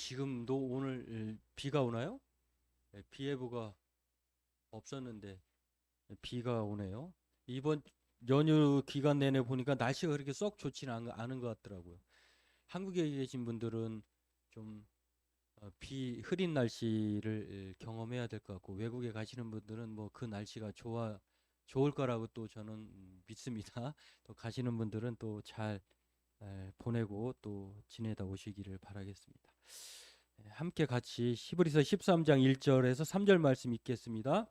지금도 오늘 비가 오나요? 네, 비 예보가 없었는데 비가 오네요. 이번 연휴 기간 내내 보니까 날씨가 그렇게 썩 좋지는 않은 것 같더라고요. 한국에 계신 분들은 좀 비 흐린 날씨를 경험해야 될 것 같고, 외국에 가시는 분들은 뭐 그 날씨가 좋을 거라고 또 저는 믿습니다. 또 가시는 분들은 또 잘 보내고 또 지내다 오시기를 바라겠습니다. 함께 같이 히브리서 13장 1절에서 3절 말씀 읽겠습니다.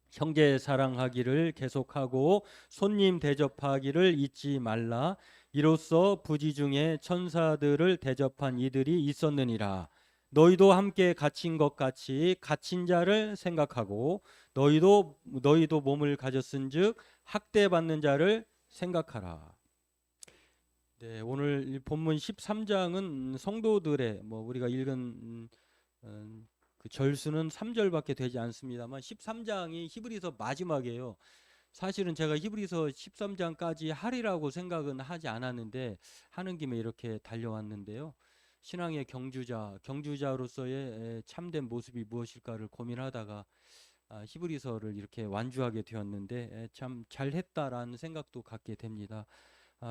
형제 사랑하기를 계속하고 손님 대접하기를 잊지 말라. 이로써 부지 중에 천사들을 대접한 이들이 있었느니라. 너희도 함께 갇힌 것 같이 갇힌 자를 생각하고 너희도 몸을 가졌은즉 학대받는 자를 생각하라. 네, 오늘 이 본문 13장은 성도들의 우리가 읽은 그 절수는 3절밖에 되지 않습니다만 13장이 히브리서 마지막이에요. 사실은 제가 히브리서 13장까지 하리라고 생각은 하지 않았는데 하는 김에 이렇게 달려왔는데요. 신앙의 경주자로서의 참된 모습이 무엇일까를 고민하다가 히브리서를 이렇게 완주하게 되었는데 참 잘했다라는 생각도 갖게 됩니다.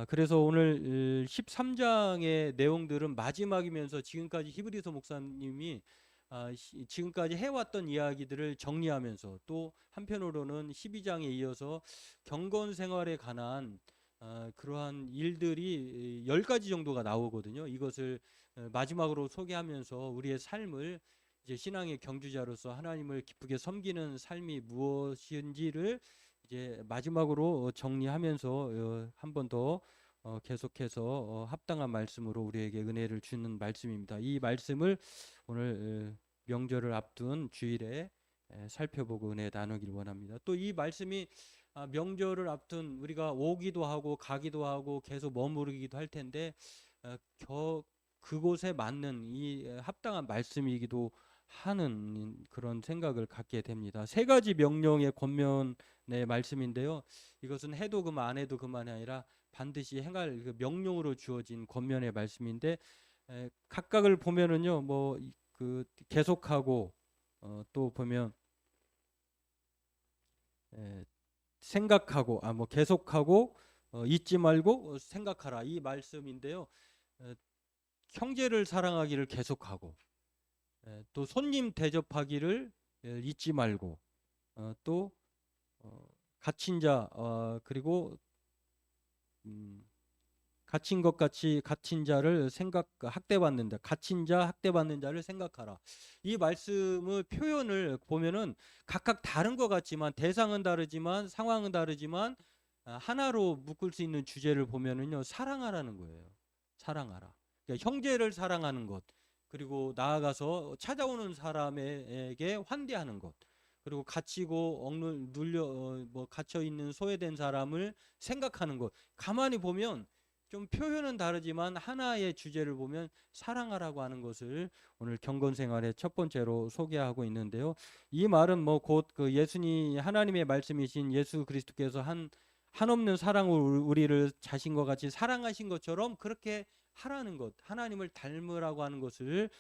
그래서 오늘 13장의 내용들은 마지막이면서 지금까지 히브리서 목사님이 지금까지 해왔던 이야기들을 정리하면서 또 한편으로는 12장에 이어서 경건 생활에 관한 그러한 일들이 10가지 정도가 나오거든요. 이것을 마지막으로 소개하면서 우리의 삶을 이제 신앙의 경주자로서 하나님을 기쁘게 섬기는 삶이 무엇인지를 이제 마지막으로 정리하면서 한 번 더 계속해서 합당한 말씀으로 우리에게 은혜를 주는 말씀입니다. 이 말씀을 오늘 명절을 앞둔 주일에 살펴보고 은혜 나누길 원합니다. 또 이 말씀이 명절을 앞둔 우리가 오기도 하고 가기도 하고 계속 머무르기도 할 텐데 그곳에 맞는 이 합당한 말씀이기도 하는 그런 생각을 갖게 됩니다. 세 가지 명령의 권면의 말씀인데요. 이것은 해도 그만 안 해도 그만이 아니라 반드시 행할 그 명령으로 주어진 권면의 말씀인데 각각을 보면은요. 그 계속하고 또 보면 생각하고 계속하고 잊지 말고 생각하라 이 말씀인데요. 형제를 사랑하기를 계속하고 또 손님 대접하기를 잊지 말고 또 갇힌 자 그리고 갇힌 것 같이 갇힌 자를 학대받는다. 갇힌 자 학대받는 자를 생각하라. 이 말씀의 표현을 보면은 각각 다른 것 같지만 대상은 다르지만 상황은 다르지만 하나로 묶을 수 있는 주제를 보면은요 사랑하라는 거예요. 사랑하라. 그러니까 형제를 사랑하는 것. 그리고 나아가서 찾아오는 사람에게 환대하는 것. 그리고 갇히고 갇혀 있는 소외된 사람을 생각하는 것. 가만히 보면 좀 표현은 다르지만 하나의 주제를 보면 사랑하라고 하는 것을 오늘 경건생활의 첫 번째로 소개하고 있는데요. 이 말은 곧 그 예수님 하나님의 말씀이신 예수 그리스도께서 한없는 사랑으로 우리를 자신과 같이 사랑하신 것처럼 그렇게 하라는 것, 하나님을 닮으라고 하는 것을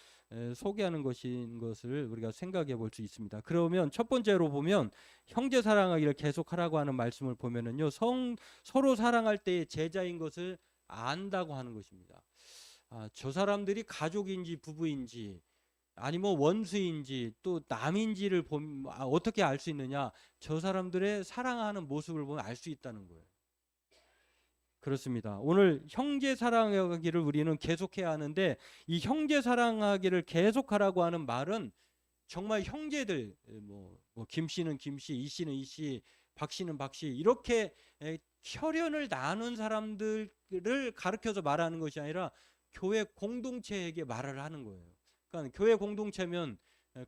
소개하는 것인 것을 우리가 생각해 볼 수 있습니다. 그러면 첫 번째로 보면 형제 사랑하기를 계속하라고 하는 말씀을 보면은요, 서로 사랑할 때의 제자인 것을 안다고 하는 것입니다. 저 사람들이 가족인지 부부인지 아니면 원수인지 또 남인지를 보면 어떻게 알 수 있느냐? 저 사람들의 사랑하는 모습을 보면 알 수 있다는 거예요. 그렇습니다. 오늘 형제 사랑하기를 우리는 계속해야 하는데 이 형제 사랑하기를 계속하라고 하는 말은 정말 형제들 김 씨는 김 씨, 이 씨는 이 씨, 박 씨는 박 씨 이렇게 혈연을 나눈 사람들을 가르쳐서 말하는 것이 아니라 교회 공동체에게 말을 하는 거예요. 그러니까 교회 공동체면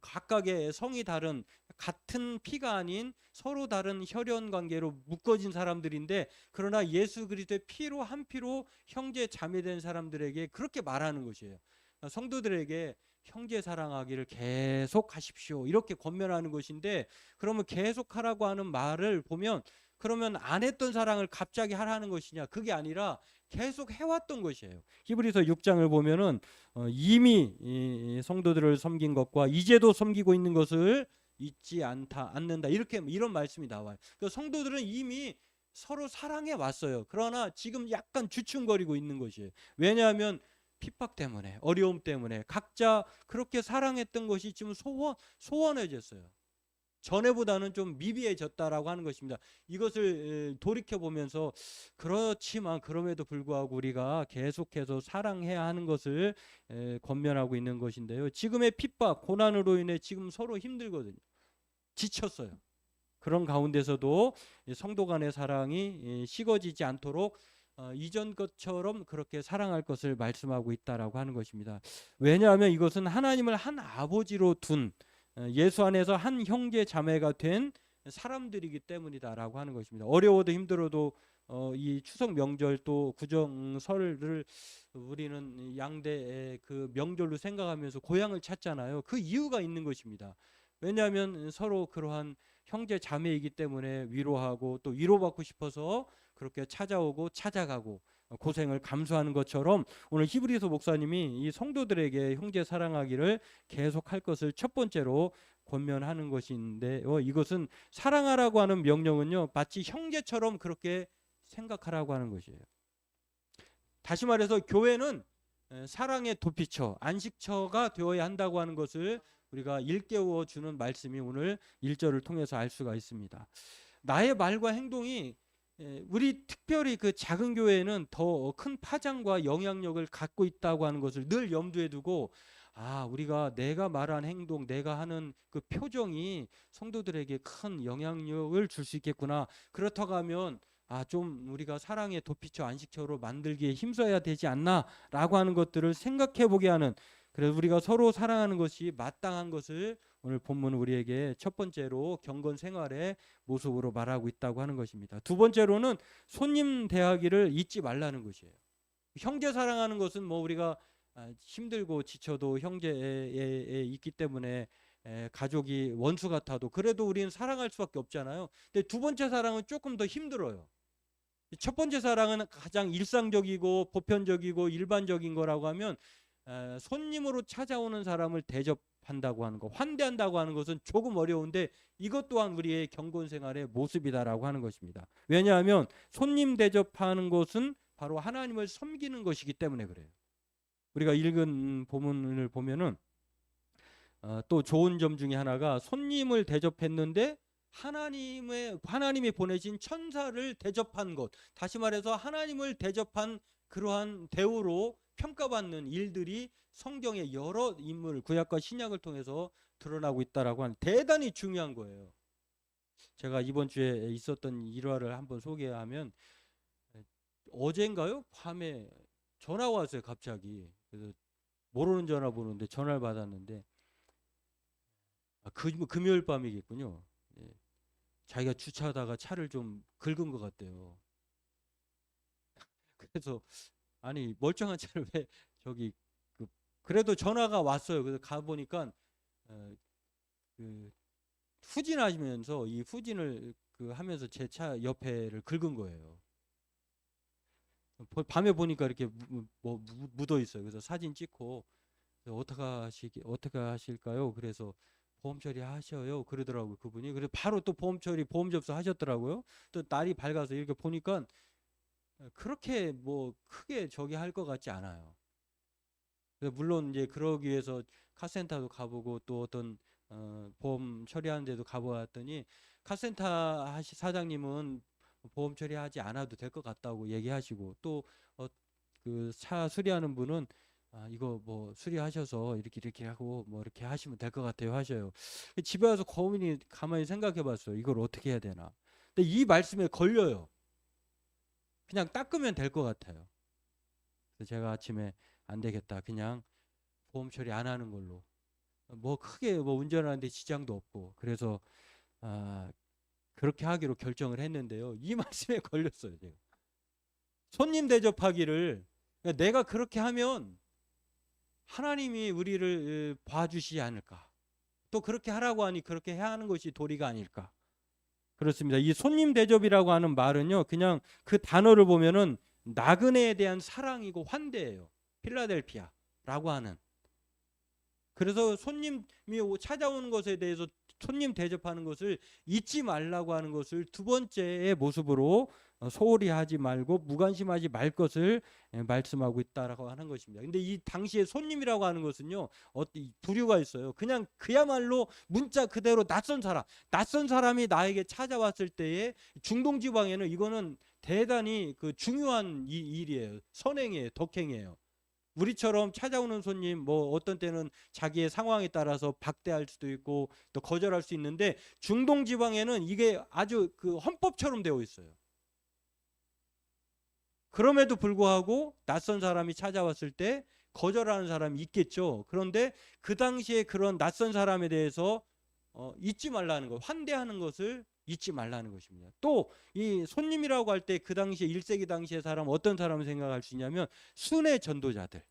각각의 성이 다른 같은 피가 아닌 서로 다른 혈연 관계로 묶어진 사람들인데 그러나 예수 그리스도의 피로 한 피로 형제 자매된 사람들에게 그렇게 말하는 것이에요. 성도들에게 형제 사랑하기를 계속하십시오 이렇게 권면하는 것인데 그러면 계속하라고 하는 말을 보면 그러면 안 했던 사랑을 갑자기 하라는 것이냐? 그게 아니라 계속 해왔던 것이에요. 히브리서 6장을 보면은 이미 이 성도들을 섬긴 것과 이제도 섬기고 있는 것을 잊지 않는다. 이렇게 이런 말씀이 나와요. 그 성도들은 이미 서로 사랑해 왔어요. 그러나 지금 약간 주춤거리고 있는 것이에요. 왜냐하면 핍박 때문에, 어려움 때문에 각자 그렇게 사랑했던 것이 지금 소원해졌어요. 전에보다는 좀 미비해졌다라고 하는 것입니다. 이것을 돌이켜보면서 그렇지만 그럼에도 불구하고 우리가 계속해서 사랑해야 하는 것을 권면하고 있는 것인데요. 지금의 핍박, 고난으로 인해 지금 서로 힘들거든요. 지쳤어요. 그런 가운데서도 성도 간의 사랑이 식어지지 않도록 이전 것처럼 그렇게 사랑할 것을 말씀하고 있다라고 하는 것입니다. 왜냐하면 이것은 하나님을 한 아버지로 둔 예수 안에서 한 형제 자매가 된 사람들이기 때문이다라고 하는 것입니다. 어려워도 힘들어도 이 추석 명절 또 구정설을 우리는 양대 그 명절로 생각하면서 고향을 찾잖아요. 그 이유가 있는 것입니다. 왜냐하면 서로 그러한 형제 자매이기 때문에 위로하고 또 위로받고 싶어서 그렇게 찾아오고 찾아가고 고생을 감수하는 것처럼 오늘 히브리서 목사님이 이 성도들에게 형제 사랑하기를 계속할 것을 첫 번째로 권면하는 것인데 이것은 사랑하라고 하는 명령은요 마치 형제처럼 그렇게 생각하라고 하는 것이에요. 다시 말해서 교회는 사랑의 도피처, 안식처가 되어야 한다고 하는 것을 우리가 일깨워 주는 말씀이 오늘 1절을 통해서 알 수가 있습니다. 나의 말과 행동이 우리 특별히 그 작은 교회는 더 큰 파장과 영향력을 갖고 있다고 하는 것을 늘 염두에 두고 우리가 내가 말한 행동, 내가 하는 그 표정이 성도들에게 큰 영향력을 줄 수 있겠구나. 그렇다고 하면 좀 우리가 사랑의 도피처, 안식처로 만들기에 힘써야 되지 않나라고 하는 것들을 생각해 보게 하는, 그래서 우리가 서로 사랑하는 것이 마땅한 것을 오늘 본문은 우리에게 첫 번째로 경건 생활의 모습으로 말하고 있다고 하는 것입니다. 두 번째로는 손님 대하기를 잊지 말라는 것이에요. 형제 사랑하는 것은 뭐 우리가 힘들고 지쳐도 형제에 있기 때문에 가족이 원수 같아도 그래도 우리는 사랑할 수밖에 없잖아요. 근데 두 번째 사랑은 조금 더 힘들어요. 첫 번째 사랑은 가장 일상적이고 보편적이고 일반적인 거라고 하면 손님으로 찾아오는 사람을 대접한다고 하는 것, 환대한다고 하는 것은 조금 어려운데 이것 또한 우리의 경건 생활의 모습이다라고 하는 것입니다. 왜냐하면 손님 대접하는 것은 바로 하나님을 섬기는 것이기 때문에 그래요. 우리가 읽은 본문을 보면은 또 좋은 점 중에 하나가 손님을 대접했는데 하나님이 보내신 천사를 대접한 것, 다시 말해서 하나님을 대접한 그러한 대우로 평가받는 일들이 성경의 여러 인물, 구약과 신약을 통해서 드러나고 있다라고 하는 대단히 중요한 거예요. 제가 이번 주에 있었던 일화를 한번 소개하면 어젠가요? 밤에 전화가 왔어요. 갑자기. 그래서 모르는 전화번호인데 전화를 받았는데 금요일 밤이겠군요. 자기가 주차하다가 차를 좀 긁은 것 같대요. 그래서 아니 멀쩡한 차를 왜 저기 그래도 전화가 왔어요. 그래서 가 보니까 그 후진하시면서 이 후진을 하면서 제 차 옆에를 긁은 거예요. 밤에 보니까 이렇게 묻어 있어요. 그래서 사진 찍고 어떻게 하실까요? 그래서 보험 처리하셔요. 그러더라고요. 그분이. 그래서 바로 또 보험 접수 하셨더라고요. 또 날이 밝아서 이렇게 보니까 그렇게 뭐 크게 저기 할 것 같지 않아요. 물론 이제 그러기 위해서 카센터도 가보고 또 어떤 보험 처리하는 데도 가보았더니 카센터 사장님은 보험 처리하지 않아도 될 것 같다고 얘기하시고 또 그 차 수리하는 분은 이거 뭐 수리하셔서 이렇게 하고 뭐 이렇게 하시면 될 것 같아요 하셔요. 집에 와서 가만히 생각해 봤어요. 이걸 어떻게 해야 되나. 근데 이 말씀에 걸려요. 그냥 닦으면 될 것 같아요. 그래서 제가 아침에 안 되겠다. 그냥 보험 처리 안 하는 걸로. 뭐 크게 뭐 운전하는데 지장도 없고. 그래서 그렇게 하기로 결정을 했는데요. 이 말씀에 걸렸어요. 제가. 손님 대접하기를 내가 그렇게 하면 하나님이 우리를 봐주시지 않을까. 또 그렇게 하라고 하니 그렇게 해야 하는 것이 도리가 아닐까. 그렇습니다. 이 손님 대접이라고 하는 말은요. 그냥 그 단어를 보면은 나그네에 대한 사랑이고 환대예요. 필라델피아라고 하는. 그래서 손님이 찾아오는 것에 대해서 손님 대접하는 것을 잊지 말라고 하는 것을 두 번째의 모습으로 소홀히 하지 말고 무관심하지 말 것을 말씀하고 있다라고 하는 것입니다. 근데 이 당시에 손님이라고 하는 것은요, 부류가 있어요. 그냥 그야말로 문자 그대로 낯선 사람이 나에게 찾아왔을 때에 중동 지방에는 이거는 대단히 그 중요한 일이에요. 선행이에요. 덕행이에요. 우리처럼 찾아오는 손님 뭐 어떤 때는 자기의 상황에 따라서 박대할 수도 있고 또 거절할 수 있는데 중동 지방에는 이게 아주 그 헌법처럼 되어 있어요. 그럼에도 불구하고 낯선 사람이 찾아왔을 때 거절하는 사람이 있겠죠. 그런데 그 당시에 그런 낯선 사람에 대해서 잊지 말라는 것, 환대하는 것을 잊지 말라는 것입니다. 또 이 손님이라고 할 때 그 당시에 1세기 당시의 사람 어떤 사람을 생각할 수 있냐면 순회 전도자들.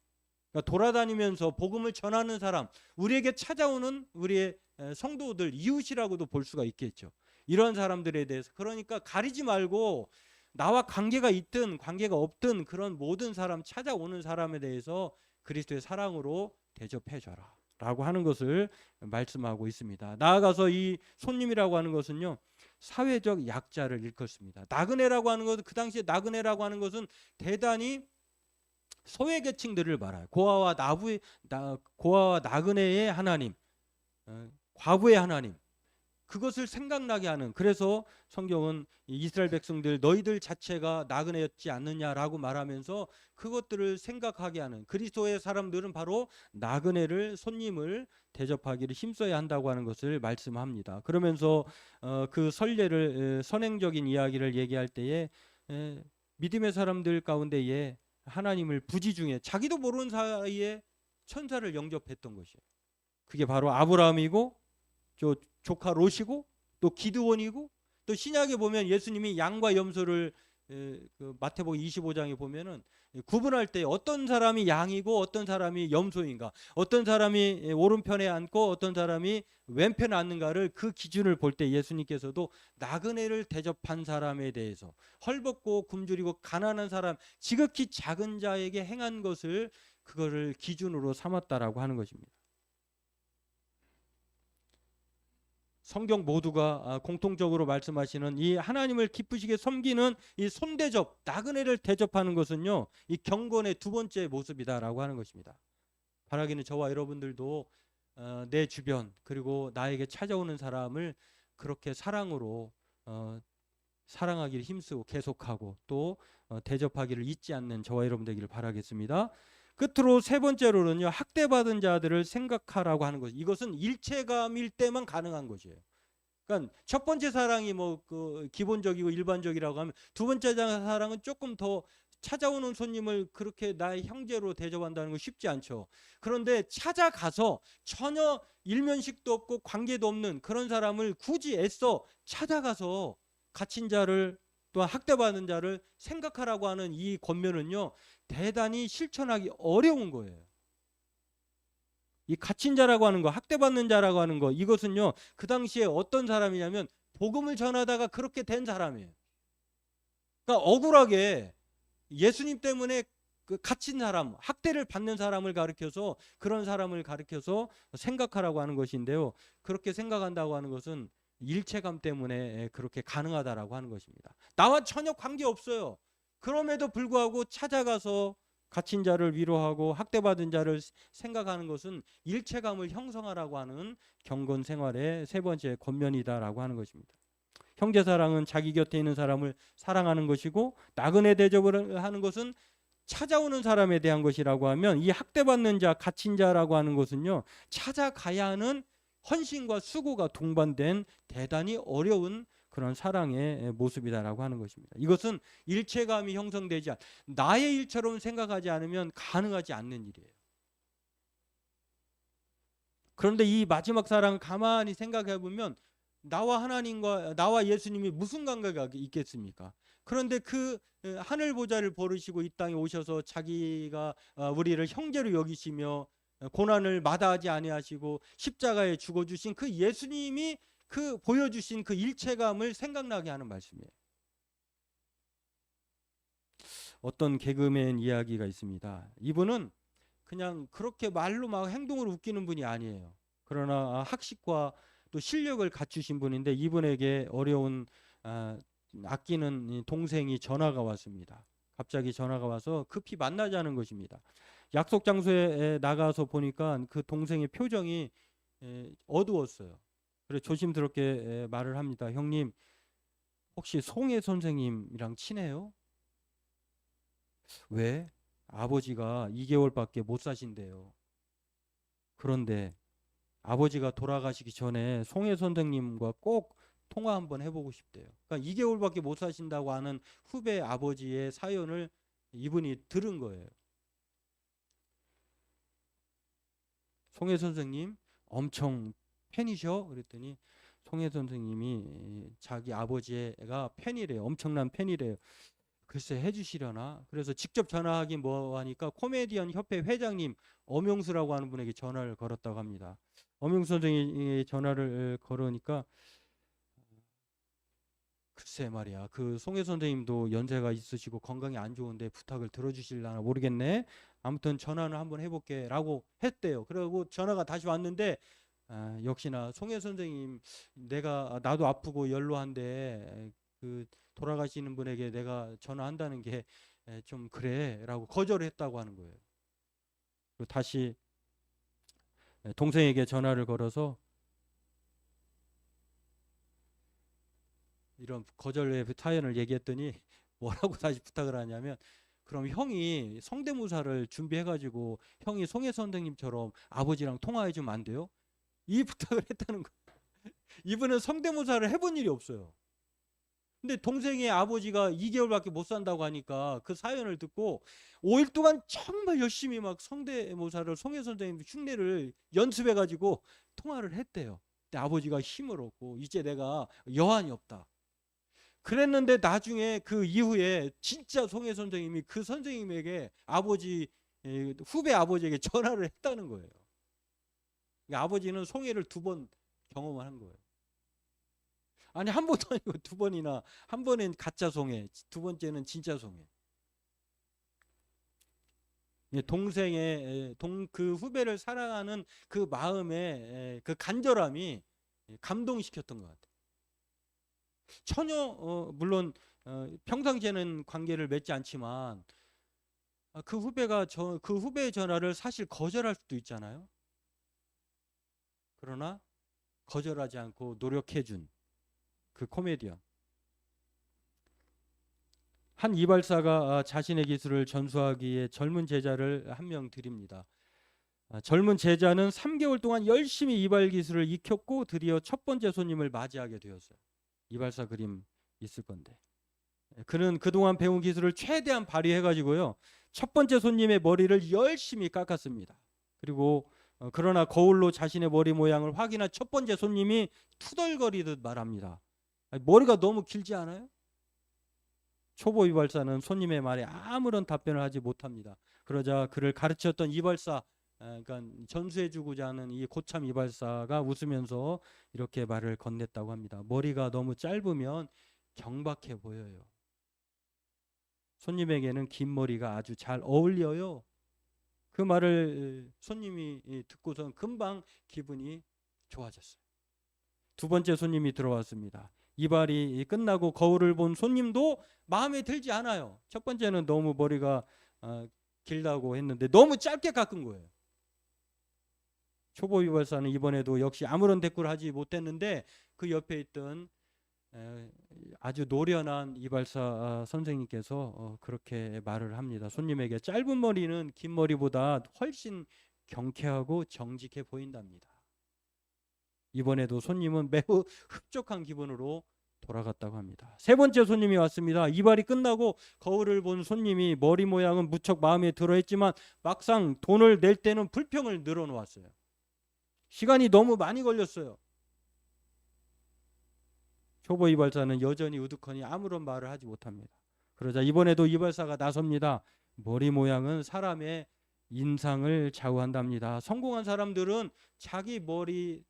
그러니까 돌아다니면서 복음을 전하는 사람, 우리에게 찾아오는 우리의 성도들, 이웃이라고도 볼 수가 있겠죠. 이런 사람들에 대해서 그러니까 가리지 말고 나와 관계가 있든 관계가 없든 그런 모든 사람, 찾아오는 사람에 대해서 그리스도의 사랑으로 대접해줘라 라고 하는 것을 말씀하고 있습니다. 나아가서 이 손님이라고 하는 것은요, 사회적 약자를 일컫습니다. 나그네라고 하는 것은, 그 당시에 나그네라고 하는 것은 대단히 소외계층들을 말아요. 고아와 나그네의 하나님, 과부의 하나님, 그것을 생각나게 하는. 그래서 성경은 이스라엘 백성들 너희들 자체가 나그네였지 않느냐라고 말하면서 그것들을 생각하게 하는. 그리스도의 사람들은 바로 나그네를, 손님을 대접하기를 힘써야 한다고 하는 것을 말씀합니다. 그러면서 그 선례를, 선행적인 이야기를 얘기할 때에 믿음의 사람들 가운데에 하나님을 부지 중에 자기도 모르는 사이에 천사를 영접했던 것이에요. 그게 바로 아브라함이고 조카 롯이고 또 기드온이고 또 신약에 보면 예수님이 양과 염소를 그 마태복음 25장에 보면은 구분할 때 어떤 사람이 양이고 어떤 사람이 염소인가, 어떤 사람이 오른편에 앉고 어떤 사람이 왼편에 앉는가를 그 기준을 볼 때 예수님께서도 나그네를 대접한 사람에 대해서, 헐벗고 굶주리고 가난한 사람, 지극히 작은 자에게 행한 것을 그거를 기준으로 삼았다라고 하는 것입니다. 성경 모두가 공통적으로 말씀하시는 이 하나님을 기쁘시게 섬기는 이 손대접, 나그네를 대접하는 것은요, 이 경건의 두 번째 모습이다라고 하는 것입니다. 바라기는 저와 여러분들도 내 주변 그리고 나에게 찾아오는 사람을 그렇게 사랑으로 사랑하기를 힘쓰고 계속하고 또 대접하기를 잊지 않는 저와 여러분 되기를 바라겠습니다. 끝으로 세 번째로는요, 학대받은 자들을 생각하라고 하는 것. 이것은 일체감일 때만 가능한 것이에요. 그러니까 첫 번째 사랑이 뭐 그 기본적이고 일반적이라고 하면 두 번째 사랑은 조금 더 찾아오는 손님을 그렇게 나의 형제로 대접한다는 건 쉽지 않죠. 그런데 찾아가서 전혀 일면식도 없고 관계도 없는 그런 사람을 굳이 애써 찾아가서 갇힌 자를 또한 학대받는 자를 생각하라고 하는 이 권면은요, 대단히 실천하기 어려운 거예요. 이 갇힌 자라고 하는 거, 학대받는 자라고 하는 거, 이것은요, 그 당시에 어떤 사람이냐면 복음을 전하다가 그렇게 된 사람이에요. 그러니까 억울하게 예수님 때문에 그 갇힌 사람, 학대를 받는 사람을 가르쳐서, 그런 사람을 가르쳐서 생각하라고 하는 것인데요, 그렇게 생각한다고 하는 것은 일체감 때문에 그렇게 가능하다라고 하는 것입니다. 나와 전혀 관계없어요. 그럼에도 불구하고 찾아가서 갇힌 자를 위로하고 학대받은 자를 생각하는 것은 일체감을 형성하라고 하는 경건 생활의 세 번째 권면이다라고 하는 것입니다. 형제 사랑은 자기 곁에 있는 사람을 사랑하는 것이고, 나그네 대접을 하는 것은 찾아오는 사람에 대한 것이라고 하면, 이 학대받는 자, 갇힌 자라고 하는 것은요, 찾아가야 하는 헌신과 수고가 동반된 대단히 어려운 그런 사랑의 모습이다라고 하는 것입니다. 이것은 일체감이 형성되지 나의 일처럼 생각하지 않으면 가능하지 않는 일이에요. 그런데 이 마지막 사랑을 가만히 생각해 보면 나와 하나님과, 나와 예수님이 무슨 관계가 있겠습니까? 그런데 그 하늘 보좌를 버리시고 이 땅에 오셔서 자기가 우리를 형제로 여기시며 고난을 마다하지 아니하시고 십자가에 죽어 주신 그 예수님이 그 보여주신 그 일체감을 생각나게 하는 말씀이에요. 어떤 개그맨 이야기가 있습니다. 이분은 그냥 그렇게 말로 막 행동으로 웃기는 분이 아니에요. 그러나 학식과 또 실력을 갖추신 분인데 이분에게 어려운 아끼는 동생이 전화가 왔습니다. 갑자기 전화가 와서 급히 만나자는 것입니다. 약속 장소에 나가서 보니까 그 동생의 표정이 어두웠어요. 그래서 조심스럽게 말을 합니다. 형님, 혹시 송혜 선생님이랑 친해요? 왜? 아버지가 2개월밖에 못 사신대요. 그런데 아버지가 돌아가시기 전에 송혜 선생님과 꼭 통화 한번 해보고 싶대요. 그러니까 2개월밖에 못 사신다고 하는 후배 아버지의 사연을 이분이 들은 거예요. 송혜 선생님 엄청 팬이셔? 그랬더니 송혜 선생님이 자기 아버지가 팬이래요. 엄청난 팬이래요. 글쎄 해주시려나? 그래서 직접 전화하긴 뭐 하니까 코미디언 협회 회장님 엄용수라고 하는 분에게 전화를 걸었다고 합니다. 엄용수 선생이 전화를 걸으니까 글쎄 말이야. 그 송혜 선생님도 연세가 있으시고 건강이 안 좋은데 부탁을 들어주실려나 모르겠네. 아무튼 전화는 한번 해볼게 라고 했대요. 그리고 전화가 다시 왔는데 역시나 송혜 선생님 나도 아프고 연로한데 그 돌아가시는 분에게 내가 전화한다는 게 좀 그래 라고 거절을 했다고 하는 거예요. 그리고 다시 동생에게 전화를 걸어서 이런 거절의 사연을 얘기했더니 뭐라고 다시 부탁을 하냐면 그럼 형이 성대모사를 준비해가지고 형이 송혜 선생님처럼 아버지랑 통화해주면 안 돼요? 이 부탁을 했다는 거예요. 이분은 성대모사를 해본 일이 없어요. 근데 동생의 아버지가 2개월밖에 못 산다고 하니까 그 사연을 듣고 5일 동안 정말 열심히 막 성대모사를 송혜 선생님 흉내를 연습해가지고 통화를 했대요. 근데 아버지가 힘을 얻고 이제 내가 여한이 없다. 그랬는데 나중에 그 이후에 진짜 송혜 선생님이 그 선생님에게 후배 아버지에게 전화를 했다는 거예요. 그러니까 아버지는 송혜를 2번 경험을 한 거예요. 아니 한 번도 아니고 2번이나, 한 번은 가짜 송혜, 2번째는 진짜 송혜. 동생의 그 후배를 사랑하는 그 마음의 그 간절함이 감동시켰던 것 같아요. 전혀 물론 평상시에는 관계를 맺지 않지만 그 후배가 그 후배의 전화를 사실 거절할 수도 있잖아요. 그러나 거절하지 않고 노력해준 그 코미디언. 한 이발사가 자신의 기술을 전수하기 위해 젊은 제자를 한 명 드립니다. 젊은 제자는 3개월 동안 열심히 이발 기술을 익혔고 드디어 첫 번째 손님을 맞이하게 되었어요. 이발사 그림 있을 건데. 그는 그동안 배운 기술을 최대한 발휘해가지고요. 첫 번째 손님의 머리를 열심히 깎았습니다. 그리고 그러나 거울로 자신의 머리 모양을 확인한 첫 번째 손님이 투덜거리듯 말합니다. 머리가 너무 길지 않아요? 초보 이발사는 손님의 말에 아무런 답변을 하지 못합니다. 그러자 그를 가르쳤던 이발사, 그러니까 전수해주고자 하는 이 고참 이발사가 웃으면서 이렇게 말을 건넸다고 합니다. 머리가 너무 짧으면 경박해 보여요. 손님에게는 긴 머리가 아주 잘 어울려요. 그 말을 손님이 듣고선 금방 기분이 좋아졌어요. 2번째 손님이 들어왔습니다. 이발이 끝나고 거울을 본 손님도 마음에 들지 않아요. 첫 번째는 너무 머리가 길다고 했는데 너무 짧게 깎은 거예요. 초보 이발사는 이번에도 역시 아무런 대꾸를 하지 못했는데 그 옆에 있던 아주 노련한 이발사 선생님께서 그렇게 말을 합니다. 손님에게 짧은 머리는 긴 머리보다 훨씬 경쾌하고 정직해 보인답니다. 이번에도 손님은 매우 흡족한 기분으로 돌아갔다고 합니다. 3번째 손님이 왔습니다. 이발이 끝나고 거울을 본 손님이 머리 모양은 무척 마음에 들어했지만 막상 돈을 낼 때는 불평을 늘어놓았어요. 시간이 너무 많이 걸렸어요. 초보 이발사는 여전히 우두커니 아무런 말을 하지 못합니다. 그러자 이번에도 이발사가 나섭니다. 머리 모양은 사람의 인상을 좌우한답니다. 성공한 사람들은 자기 머리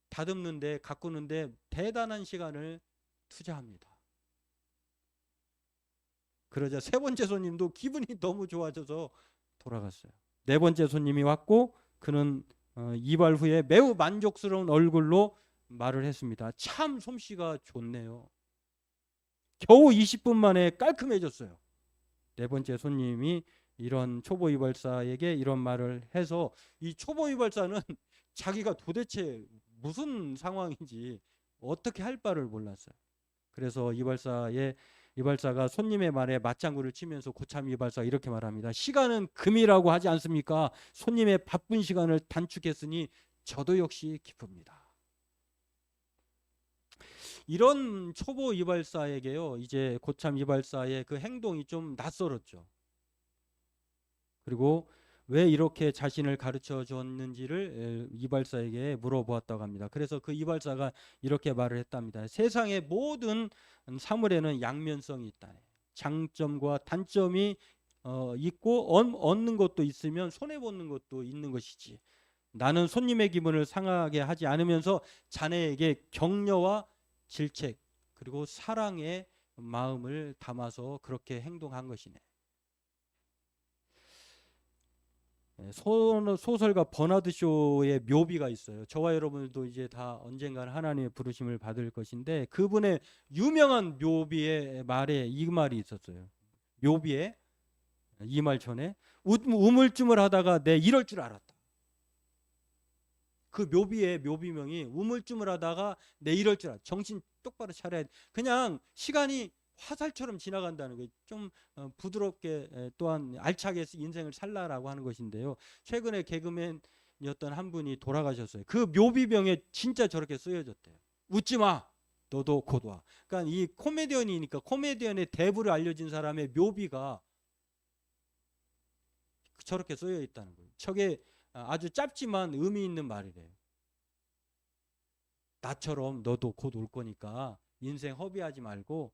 다듬는데 가꾸는데 대단한 시간을 투자합니다. 그러자 세 번째 손님도 기분이 너무 좋아져서 돌아갔어요. 네 번째 손님이 왔고 그는 이발 후에 매우 만족스러운 얼굴로 말을 했습니다. 참 솜씨가 좋네요. 겨우 20분 만에 깔끔해졌어요. 네 번째 손님이 이런 초보 이발사에게 이런 말을 해서 이 초보 이발사는 자기가 도대체 무슨 상황인지 어떻게 할 바를 몰랐어요. 그래서 이발사가 손님의 말에 맞장구를 치면서 고참 이발사가 이렇게 말합니다. 시간은 금이라고 하지 않습니까? 손님의 바쁜 시간을 단축했으니 저도 역시 기쁩니다. 이런 초보 이발사에게요, 이제 고참 이발사의 그 행동이 좀 낯설었죠. 그리고 왜 이렇게 자신을 가르쳐 줬는지를 이발사에게 물어보았다고 합니다. 그래서 그 이발사가 이렇게 말을 했답니다. 세상의 모든 사물에는 양면성이 있다. 장점과 단점이 있고 얻는 것도 있으면 손해보는 것도 있는 것이지. 나는 손님의 기분을 상하게 하지 않으면서 자네에게 격려와 질책 그리고 사랑의 마음을 담아서 그렇게 행동한 것이네. 소설가 버나드 쇼의 묘비가 있어요. 저와 여러분들도 이제 다 언젠가는 하나님의 부르심을 받을 것인데 그분의 유명한 묘비의 말에 이 말이 있었어요. 묘비에 이 말 전에 우물쭈물하다가 내 이럴 줄 알았다. 그 묘비의 묘비명이 우물쭈물하다가 내 이럴 줄 알았다. 정신 똑바로 차려야 돼. 그냥 시간이 화살처럼 지나간다는 거예요. 좀 부드럽게 또한 알차게 인생을 살라라고 하는 것인데요. 최근에 개그맨이었던 한 분이 돌아가셨어요. 그 묘비병에 진짜 저렇게 쓰여졌대요. 웃지 마. 너도 곧 와. 그러니까 이 코미디언이니까 코미디언의 대부를 알려진 사람의 묘비가 저렇게 쓰여 있다는 거예요. 저게 아주 짧지만 의미 있는 말이래요. 나처럼 너도 곧 올 거니까 인생 허비하지 말고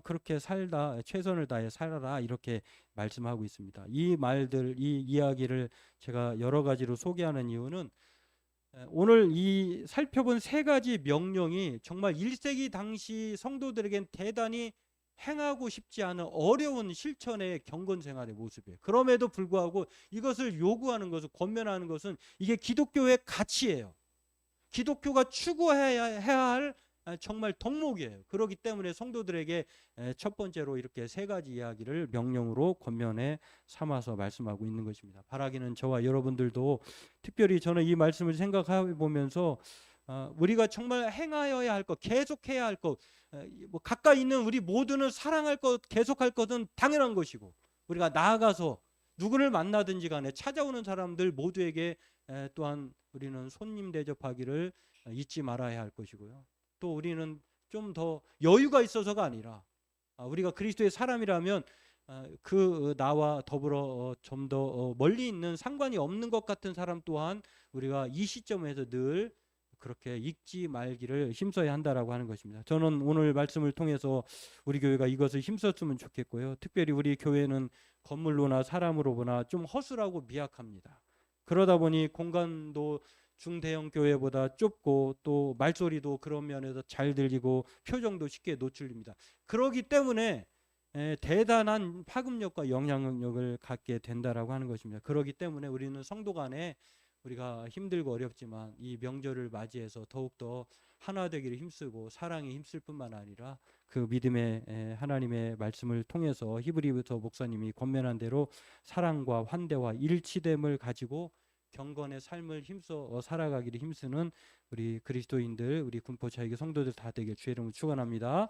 그렇게 살다 최선을 다해 살아라 이렇게 말씀하고 있습니다. 이 말들, 이 이야기를 제가 여러 가지로 소개하는 이유는 오늘 이 살펴본 세 가지 명령이 정말 1세기 당시 성도들에겐 대단히 행하고 싶지 않은 어려운 실천의 경건 생활의 모습이에요. 그럼에도 불구하고 이것을 요구하는 것을 권면하는 것은 이게 기독교의 가치예요. 기독교가 추구해야 할 정말 덕목이에요. 그렇기 때문에 성도들에게 첫 번째로 이렇게 세 가지 이야기를 명령으로 권면해 삼아서 말씀하고 있는 것입니다. 바라기는 저와 여러분들도 특별히 저는 이 말씀을 생각해 보면서 우리가 정말 행하여야 할 것, 계속해야 할 것, 뭐 가까이 있는 우리 모두는 사랑할 것, 계속할 것은 당연한 것이고 우리가 나아가서 누구를 만나든지 간에 찾아오는 사람들 모두에게 또한 우리는 손님 대접하기를 잊지 말아야 할 것이고요. 또 우리는 좀 더 여유가 있어서가 아니라 우리가 그리스도의 사람이라면 그 나와 더불어 좀 더 멀리 있는 상관이 없는 것 같은 사람 또한 우리가 이 시점에서 늘 그렇게 잊지 말기를 힘써야 한다라고 하는 것입니다. 저는 오늘 말씀을 통해서 우리 교회가 이것을 힘썼으면 좋겠고요. 특별히 우리 교회는 건물로나 사람으로 보나 좀 허술하고 미약합니다. 그러다 보니 공간도 중대형 교회보다 좁고 또 말소리도 그런 면에서 잘 들리고 표정도 쉽게 노출됩니다. 그렇기 때문에 대단한 파급력과 영향력을 갖게 된다라고 하는 것입니다. 그렇기 때문에 우리는 성도 간에 우리가 힘들고 어렵지만 이 명절을 맞이해서 더욱더 하나 되기를 힘쓰고 사랑에 힘쓸 뿐만 아니라 그 믿음의 하나님의 말씀을 통해서 히브리서 목사님이 권면한 대로 사랑과 환대와 일치됨을 가지고 경건의 삶을 힘써 살아가기를 힘쓰는 우리 그리스도인들, 우리 군포차이교 성도들 다 되길 주의 이름으로 축원합니다.